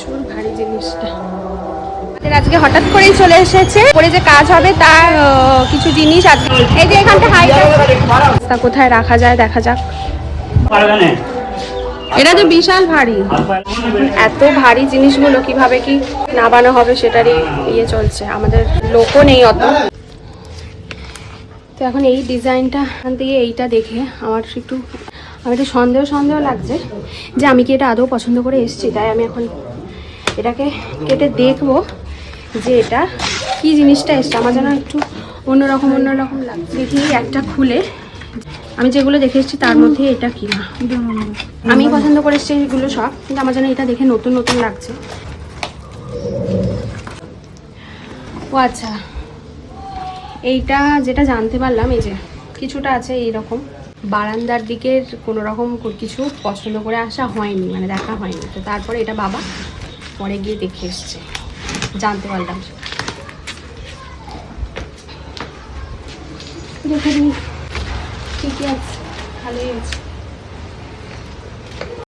প্রচুর ভারী জিনিসটা। আমাদের আজকে হঠাৎ করেই চলে এসেছে, পরে যে কাজ হবে তার কিছু জিনিস আজকে এই যে এখানটা হাইটা কোথায় রাখা যায় দেখা যাক। এটা তো বিশাল ভারী, এত ভারী জিনিসগুলো কিভাবে কি নামানো হবে সেটারই ইয়ে চলছে, আমাদের লোকও নেই অত। তো এখন এই ডিজাইনটা দিয়ে এইটা দেখে আমার একটু সন্দেহ লাগছে যে আমি কি এটা আদৌ পছন্দ করে এসেছি। তাই আমি এখন এটাকে কেটে দেখবো যে এটা কি জিনিসটা এসছে। আমার যেন একটু অন্যরকম লাগছে। দেখি একটা খুলে আমি যেগুলো দেখে এসেছি তার মধ্যে এটা কি না, আমি পছন্দ করে এসেছি এগুলো সব, কিন্তু আমার যেন এটা দেখে নতুন লাগছে। ও আচ্ছা, এইটা যেটা জানতে পারলাম এই যে কিছুটা আছে এইরকম, বারান্দার দিকের কোনো রকম কিছু পছন্দ করে আসা হয়নি, মানে দেখা হয়নি। তো তারপরে এটা বাবা পরে গিয়ে দেখে এসছে, জানতে পারলাম। দেখে দিই ঠিকই আছে, ভালোই আছে।